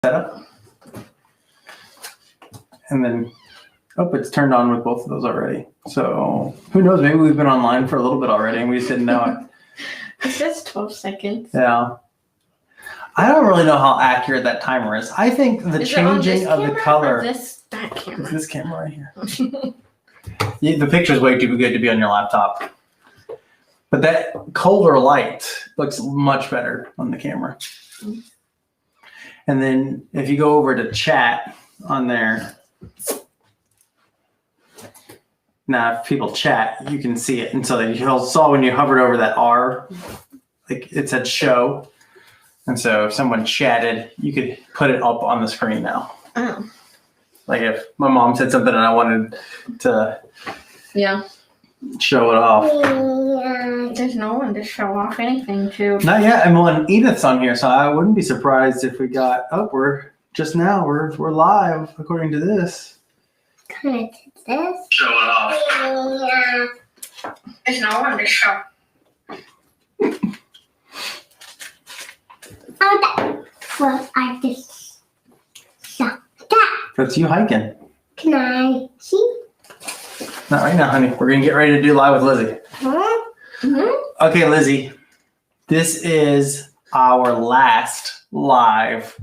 setup. And then, it's turned on with both of those already. So who knows? Maybe we've been online for a little bit already and we just didn't know it. It says 12 seconds. Yeah. I don't really know how accurate that timer is. I think the changing of the color. That camera. It's this camera right here. Yeah, the picture's way too good to be on your laptop. But that colder light looks much better on the camera. And then if you go over to chat on there, now if people chat, you can see it. And so you saw when you hovered over that R, like it said show. And so if someone chatted, you could put it up on the screen now. Oh. Like if my mom said something and I wanted to show it off. There's no one to show off anything to. Not yet. And Edith's on here, so I wouldn't be surprised if we got we're live according to this. Connected this. Show it off. Yeah. There's no one to show. Well, I just saw that. That's you hiking. Can I see? Not right now, honey. We're going to get ready to do live with Lizzy. Huh? Mm-hmm. Okay, Lizzy. This is our last live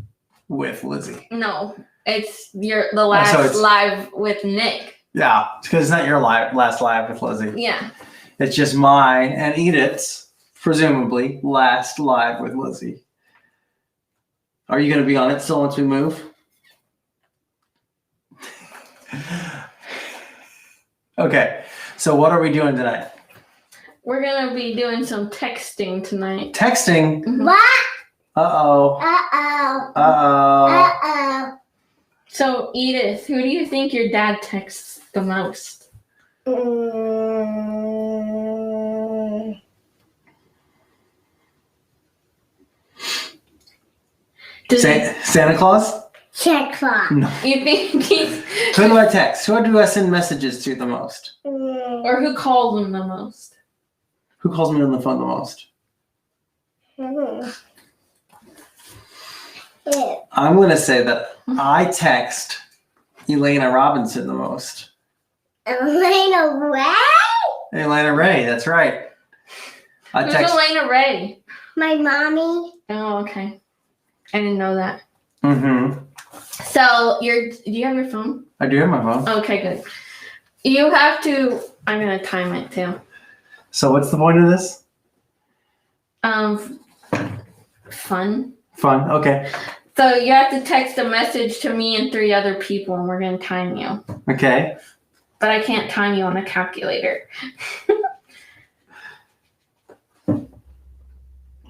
with Lizzy. No, it's the last live with Nick. Yeah, because it's not your last live with Lizzy. Yeah. It's just mine and Edith's, presumably, last live with Lizzy. Are you going to be on it still once we move? Okay, so what are we doing tonight? We're going to be doing some texting tonight. Texting? Mm-hmm. What? Uh-oh. Uh-oh. Uh-oh. Uh-oh. So, Edith, who do you think your dad texts the most? Santa Claus? Santa Claus. No. You think he's... Who do I text? Who do I send messages to the most? Or who calls him the most? Who calls me on the phone the most? I'm going to say that I text Elena Robinson the most. Elena Ray? Elena Ray, that's right. Who's Elena Ray? My mommy. Oh, okay. I didn't know that. Mm-hmm. So, do you have your phone? I do have my phone. Okay, good. You have to... I'm going to time it, too. So what's the point of this? Fun. Fun, okay. So you have to text a message to me and 3 other people, and we're going to time you. Okay. But I can't time you on a calculator.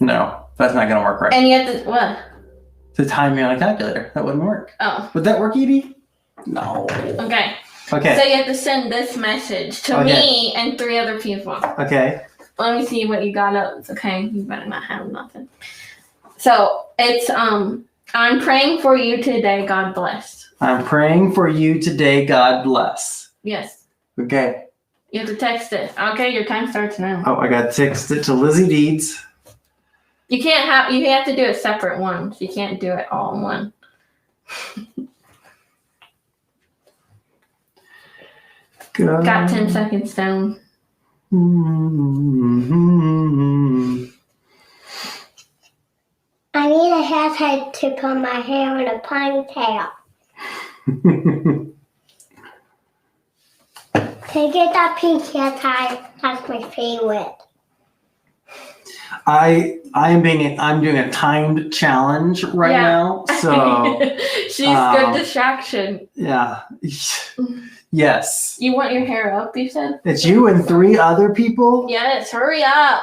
No, that's not going to work right. And you have to... What? To time me on a calculator. That wouldn't work. Oh. Would that work, Edie? No. Okay. Okay. So you have to send this message to me and 3 other people. Okay. Let me see what you got up. Okay, you better not have nothing. So it's I'm praying for you today, God bless. I'm praying for you today, God bless. Yes. Okay. You have to text it. Okay, your time starts now. Oh, I got to text it to Lizzy Deeds. You have to do it separate ones. You can't do it all in one. Got 10 seconds down. I need a haircut to put my hair in a ponytail. Can I get that pink hair tie? That's my favorite. I'm doing a timed challenge right now. So she's good distraction. Yeah. Yes. You want your hair up, you said? It's you and 3 other people? Yes, hurry up.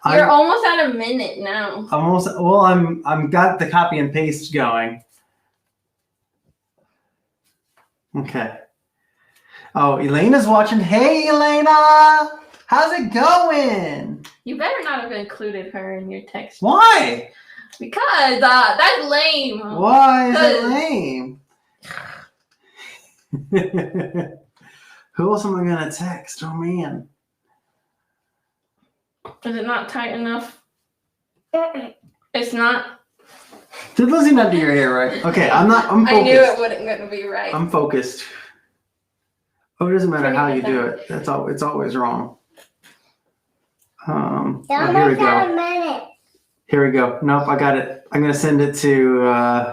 You're almost at a minute now. I'm got the copy and paste going. Okay. Oh, Elena's watching. Hey, Elena! How's it going? You better not have included her in your text. Why? Because that's lame. Why is it lame? Who else am I going to text? Oh, man. Is it not tight enough? It's not. Did Lizzy not do your hair right? Okay, I'm focused. I knew it wasn't going to be right. I'm focused. Oh, it doesn't matter Can you how get you do it. It's always wrong. Don't Here we make that go. a minute. Here we go. Nope, I got it. I'm gonna send it to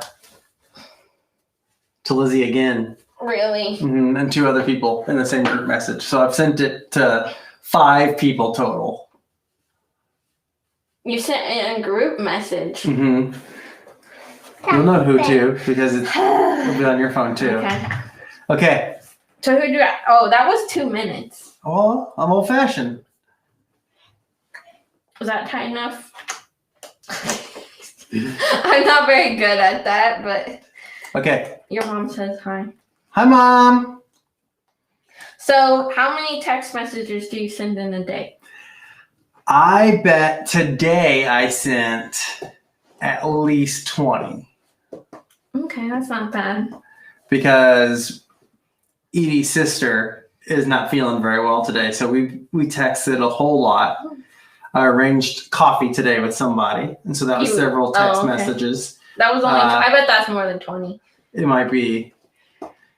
Lizzy again, Really? and 2 other people in the same group message. So I've sent it to 5 people total. You sent it in a group message. Mm-hmm. You'll know who to because it'll be on your phone too. Okay. Okay. So who do I? Oh, that was 2 minutes. Well, I'm old-fashioned. Was that tight enough? I'm not very good at that, but Okay. your mom says hi. Hi, Mom. So, how many text messages do you send in a day? I bet today I sent at least 20 Okay, that's not bad. because Edie's sister is not feeling very well today. So we texted a whole lot. I arranged coffee today with somebody. And so that was several text messages. That was only, I bet that's more than 20. It might be,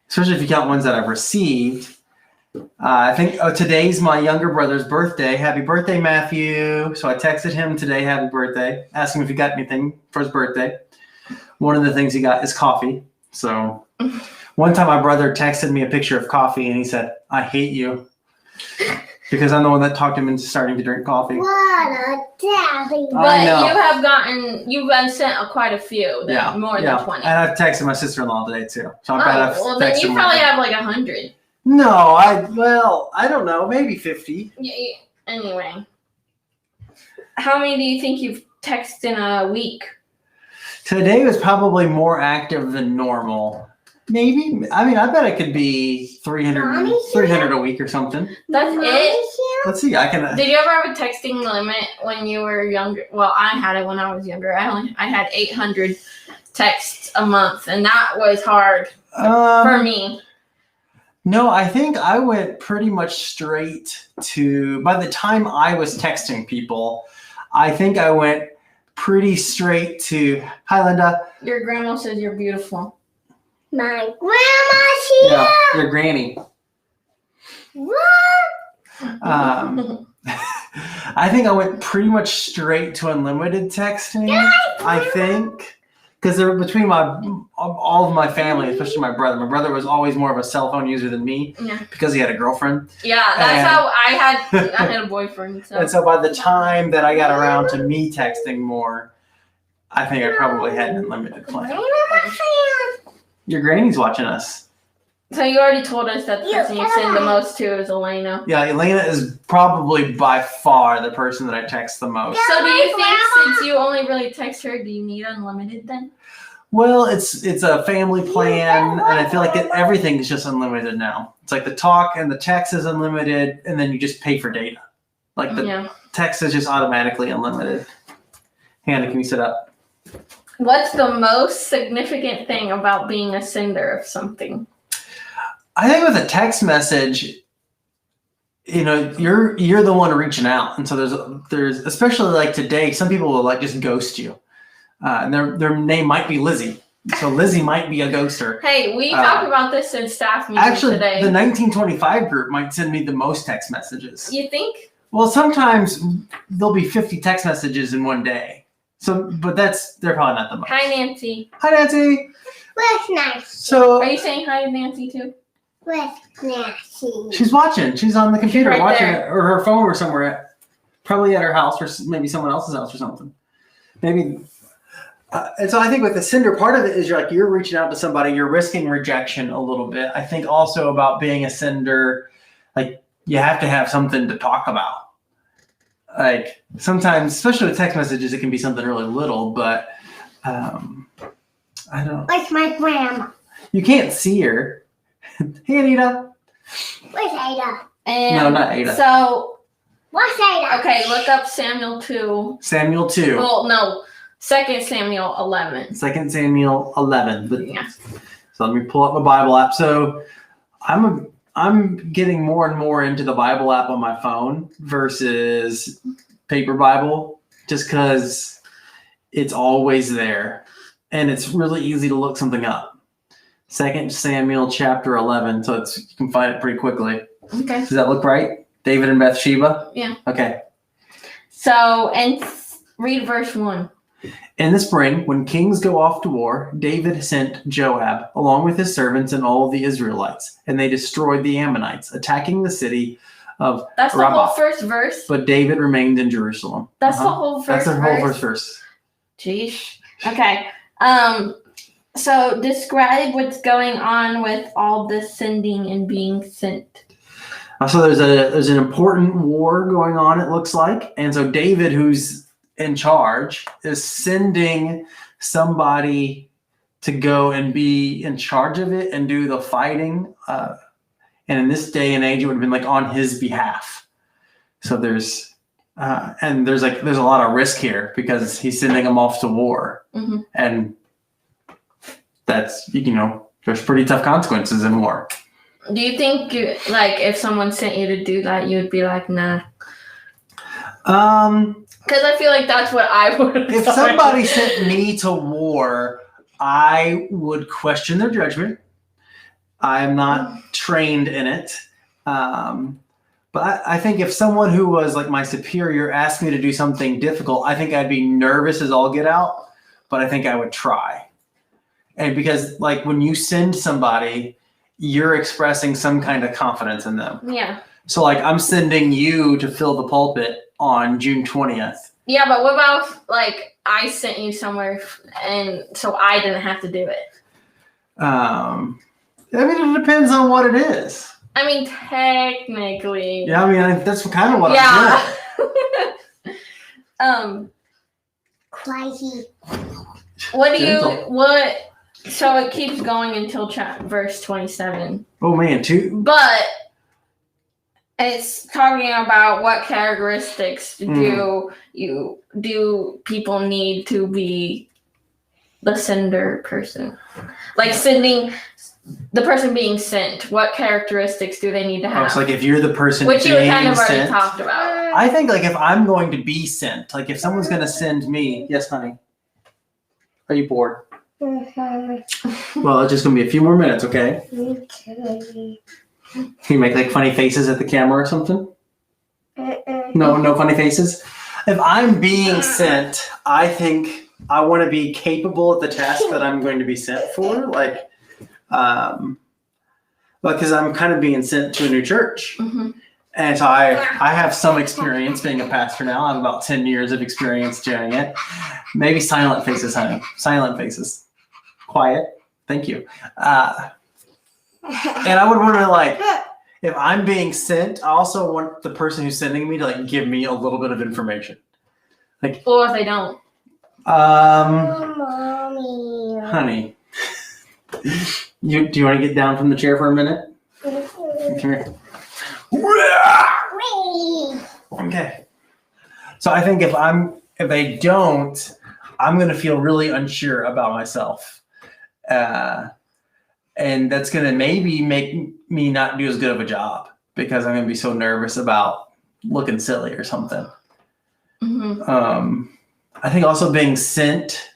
especially if you count ones that I've received. I think today's my younger brother's birthday. Happy birthday, Matthew. So I texted him today, happy birthday, asked him if he got anything for his birthday. One of the things he got is coffee. So one time my brother texted me a picture of coffee and he said, I hate you. Because I'm the one that talked him into starting to drink coffee. What a daddy. But you've been sent quite a few, more than 20. And I've texted my sister-in-law today too. So I bet I've well, then you probably have like 100. No, I don't know, maybe 50. Yeah, anyway. How many do you think you've texted in a week? Today was probably more active than normal. Maybe. I mean, I bet it could be 300 a week or something. That's it? Let's see. I can. Did you ever have a texting limit when you were younger? Well, I had it when I was younger. I had 800 texts a month, and that was hard for me. No, I think I went pretty much straight to, by the time I was texting people, I think I went pretty straight to, hi, Linda. Your grandma says you're beautiful. My grandma's here. Yeah, your granny. What? I think I went pretty much straight to unlimited texting, I think. Because they're between all of my family, especially my brother. My brother was always more of a cell phone user than me because he had a girlfriend. Yeah, that's how I had a boyfriend. So. And so by the time that I got around to me texting more, I think I probably had an unlimited plan. Your granny's watching us. So you already told us that the person you send the most to is Elena. Yeah, Elena is probably by far the person that I text the most. So do you think since you only really text her, do you need unlimited then? Well, it's a family plan, and I feel like everything is just unlimited now. It's like the talk and the text is unlimited, and then you just pay for data. Like the text is just automatically unlimited. Hannah, can you sit up? What's the most significant thing about being a sender of something? I think with a text message, you're the one reaching out, and so there's especially like today, some people will like just ghost you, and their name might be Lizzy, so Lizzy might be a ghoster. Hey, we talked about this in staff meeting today. The 1925 group might send me the most text messages. You think? Well, sometimes there'll be 50 text messages in one day. So, but they're probably not the most. Hi, Nancy. Hi, Nancy. Where's Nancy? So, are you saying hi to Nancy too? Where's Nancy? She's watching. She's on the computer right watching there. it, or her phone or somewhere. Probably at her house or maybe someone else's house or something. Maybe. And so I think with the sender, part of it is you're reaching out to somebody, you're risking rejection a little bit. I think also about being a sender, like you have to have something to talk about. Like sometimes, especially with text messages, it can be something really little, but I don't. Like my grandma. You can't see her. Hey, Anita. Where's Ada? No, not Ada. So. What's Ada? Okay, look up Samuel 2. Samuel 2. Well, no. 2 Samuel 11. 2 Samuel 11. But, yeah. So let me pull up my Bible app. So I'm getting more and more into the Bible app on my phone versus paper Bible, just because it's always there. and it's really easy to look something up. 2 Samuel chapter 11, so you can find it pretty quickly. Okay. Does that look right? David and Bathsheba? Yeah. Okay. So, and read verse 1. In the spring, when kings go off to war, David sent Joab, along with his servants and all the Israelites, and they destroyed the Ammonites, attacking the city of That's the Rabbah. whole first verse. But David remained in Jerusalem. That's the whole first That's the whole first verse. Jeez. Okay. So describe what's going on with all this sending and being sent. So there's an important war going on, it looks like. And so David, who's in charge, is sending somebody to go and be in charge of it and do the fighting. And in this day and age, it would have been like on his behalf. So there's a lot of risk here because he's sending them off to war. Mm-hmm. And that's, there's pretty tough consequences in war. Do you think, if someone sent you to do that, you would be like, nah? Because I feel like that's what I would have If done. somebody sent me to war, I would question their judgment. I am not trained in it. But I think if someone who was like my superior asked me to do something difficult, I think I'd be nervous as all get out, but I think I would try. And because when you send somebody, you're expressing some kind of confidence in them. Yeah. So I'm sending you to fill the pulpit on June 20th. Yeah, but what about if, I sent you somewhere and so I didn't have to do it? It depends on what it is. I mean, technically. Yeah, that's kind of what I'm doing. Crazy. So it keeps going until verse 27. Oh man, But it's talking about what characteristics do people need to be the sender person? Sending the person being sent, what characteristics do they need to have? It's if you're the person which you being kind of already sent, talked about. I think if I'm going to be sent, if someone's going to send me, yes, honey. Are you bored? Mm-hmm. Well, it's just going to be a few more minutes, okay? Okay. Can you make funny faces at the camera or something? No funny faces? If I'm being sent, I think I want to be capable at the task that I'm going to be sent for. Because I'm kind of being sent to a new church. Mm-hmm. And so I have some experience being a pastor now. I have about 10 years of experience doing it. Maybe silent faces, honey. Silent faces. Quiet. Thank you. And I would want to if I'm being sent, I also want the person who's sending me to give me a little bit of information. Or if they don't. Mommy. Honey, do you want to get down from the chair for a minute? Come here. Okay. So I think if they don't, I'm going to feel really unsure about myself. And that's going to maybe make me not do as good of a job because I'm going to be so nervous about looking silly or something. Mm-hmm. I think also being sent,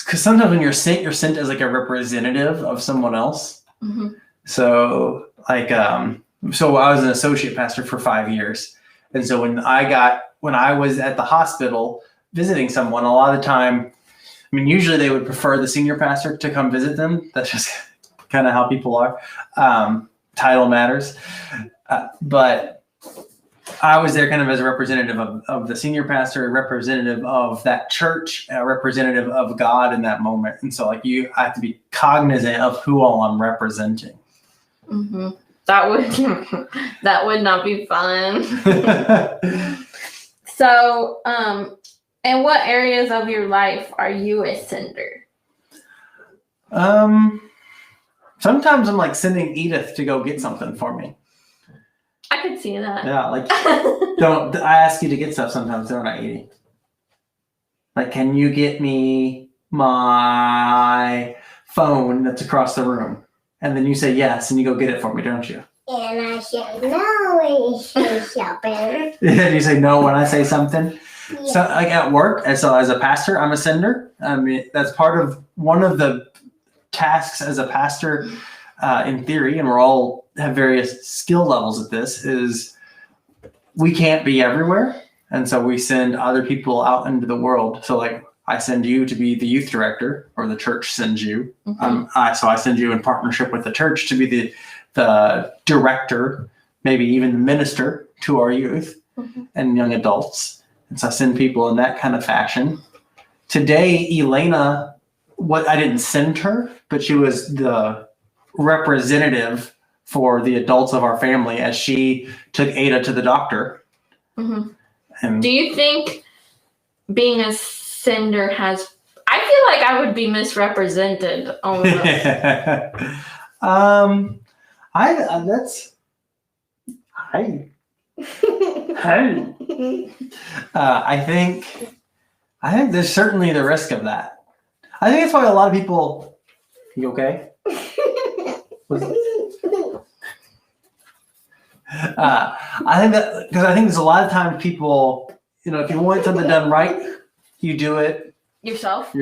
because sometimes when you're sent as a representative of someone else. Mm-hmm. So so I was an associate pastor for 5 years. And so when I was at the hospital visiting someone, a lot of the time, usually they would prefer the senior pastor to come visit them. That's just kind of how people are. Title matters. But I was there kind of as a representative of the senior pastor, a representative of that church, a representative of God in that moment. And so I have to be cognizant of who all I'm representing. Mm-hmm. That would not be fun. So, in what areas of your life are you a sender? Sometimes I'm sending Edith to go get something for me. I could see that. Yeah, I ask you to get stuff sometimes, don't I, Edie? Can you get me my phone that's across the room? And then you say yes, and you go get it for me, don't you? And I say no when you say something. And you say no when I say something. So like at work, as a pastor, I'm a sender. I mean, that's part of one of the tasks as a pastor, in theory, and we're all have various skill levels at this. Is we can't be everywhere, and so we send other people out into the world. So like I send you to be the youth director, or the church sends you. So I send you in partnership with the church to be the director, maybe even the minister to our youth and young adults. And so I send people in that kind of fashion. Today, Elena, I didn't send her, but she was the representative for the adults of our family as she took Ada to the doctor. And Do you think being a sender has? I feel like I would be misrepresented almost. I think there's certainly the risk of that. I think that's why a lot of people. You okay? I think that because I think there's a lot of times people, if you want something done right, you do it Yourself.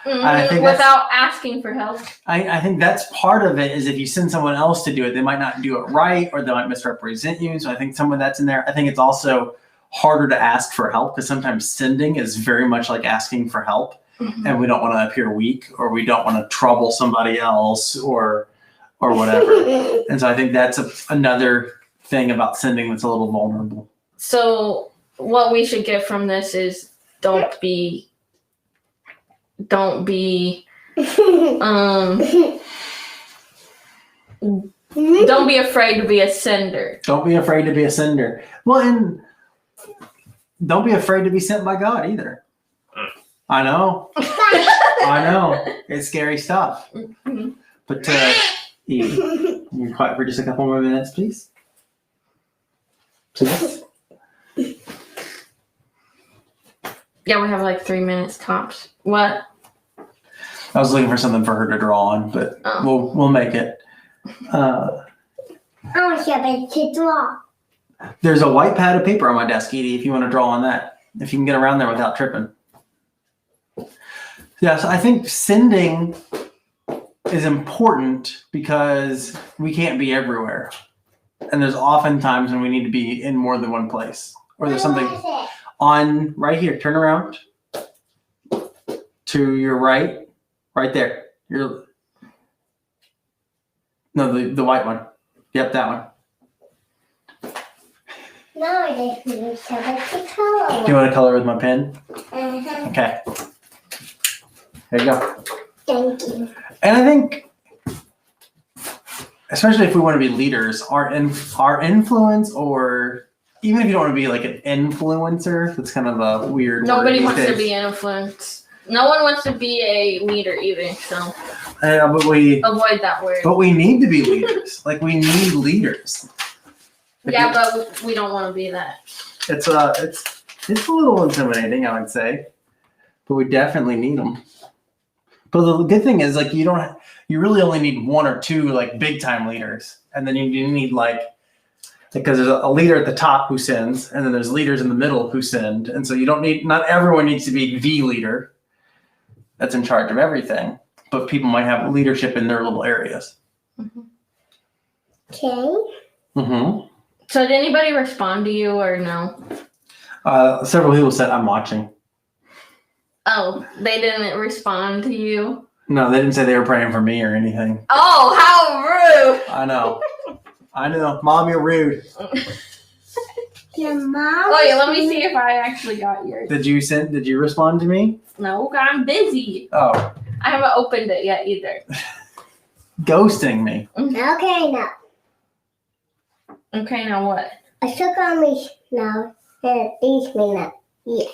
I think without asking for help. I think that's part of it. Is if you send someone else to do it, they might not do it right, or they might misrepresent you. So I think some of that's in there. I think it's also harder to ask for help because sometimes sending is very much like asking for help, and we don't want to appear weak, or we don't want to trouble somebody else, or whatever. And so I think that's another thing about sending that's a little vulnerable. So what we should get from this is don't be don't be afraid to be a sender. Don't be afraid to be a sender. Well, and don't be afraid to be sent by God either. I know. It's scary stuff. But Eve, you're quiet for just a couple more minutes, please. Please. Yeah, we have like 3 minutes tops. What? I was looking for something for her to draw on, but we'll make it. I want to draw. There's a white pad of paper on my desk, Edie, if you want to draw on that. If you can get around there without tripping. Yeah, so I think sending is important because we can't be everywhere. And there's often times when we need to be in more than one place. Or there's something on right here. Turn around to your right there. The white one. Yep, that one. No, I just need to color. Do you want to color with my pen? Uh-huh. Okay. There you go. Thank you. And I think, especially if we want to be leaders, our influence, or even if you don't want to be like an influencer, that's kind of a weird word Nobody these wants to days. be influenced. No one wants to be a leader either, so But we avoid that word. But we need to be leaders. Like we need leaders. Yeah, but we don't want to be that. It's a little intimidating, I would say, but we definitely need them. But the good thing is, like, you really only need one or two like big time leaders, and then you need because there's a leader at the top who sends, and then there's leaders in the middle who send, and so not everyone needs to be the leader that's in charge of everything, but people might have leadership in their little areas. Okay. Mm-hmm. So did anybody respond to you or no? Several people said, "I'm watching." Oh, they didn't respond to you? No, they didn't say they were praying for me or anything. Oh, how rude! I know. Mom, you're rude. Your mom. Wait, let me see if I actually got yours. Did you respond to me? No, I'm busy. Oh. I haven't opened it yet either. Ghosting me. Okay, now. Okay, now what? A circle means no, and these mean no. Yes.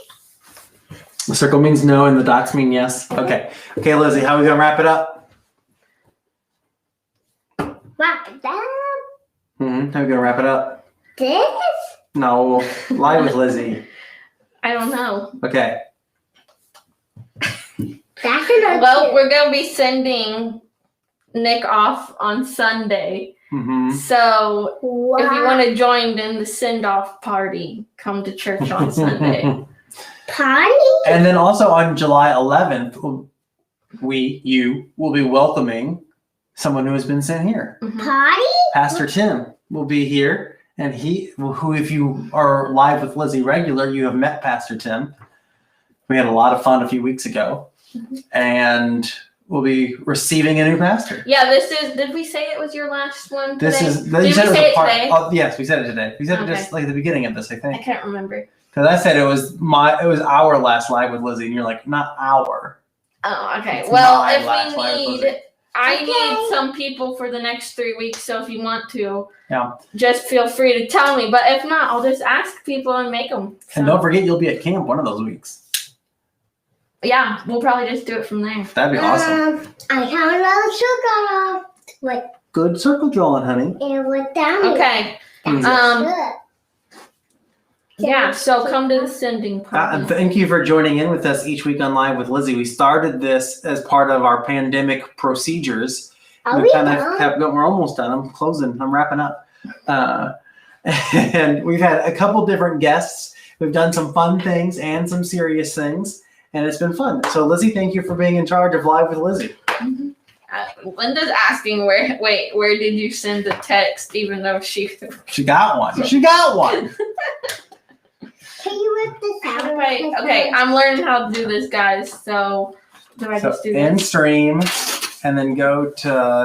The circle means no and the dots mean yes. Okay. Okay, Lizzy, how are we gonna wrap it up? Wrap it down. Mm-hmm. How are we gonna wrap it up? This? No. Lie with Lizzy. I don't know. Okay. That's another. Well, we're going to be sending Nick off on Sunday. Mm-hmm. So Wow. if you want to join in the send-off party, come to church on Sunday. Party? And then also on July 11th, you will be welcoming someone who has been sent here. Party? Pastor Tim will be here, and who, if you are live with Lizzy regular, you have met Pastor Tim. We had a lot of fun a few weeks ago, and we'll be receiving a new pastor. Yeah, did we say it was your last one today? Did we say it today? Oh, yes, we said it today. We said it Okay. just like at the beginning of this, I I think. can't remember. Because I said it was our last live with Lizzy, and you're like, not our. Oh, okay. It's Well, my if last we live with need, Lizzy. I Okay. need some people for the next 3 weeks. So if you want to, Yeah. just feel free to tell me. But if not, I'll just ask people and make them. And don't forget, you'll be at camp one of those weeks. Yeah, we'll probably just do it from there. That'd be awesome. I have another sugar with Good circle drawing, honey. and with Danny. Okay. Mm. Yeah. So come to the sending party. And thank you for joining in with us each week on Live with Lizzy. We started this as part of our pandemic procedures. Are We we kind of done? we're almost done. I'm closing. I'm wrapping up. And we've had a couple different guests. We've done some fun things and some serious things, and it's been fun. So Lizzy, thank you for being in charge of Live with Lizzy. Linda's asking where did you send the text, even though she She got one. She got one. Can you rip this out? How do I, okay, I'm learning how to do this, guys. So do I So just do end this? stream, and then go to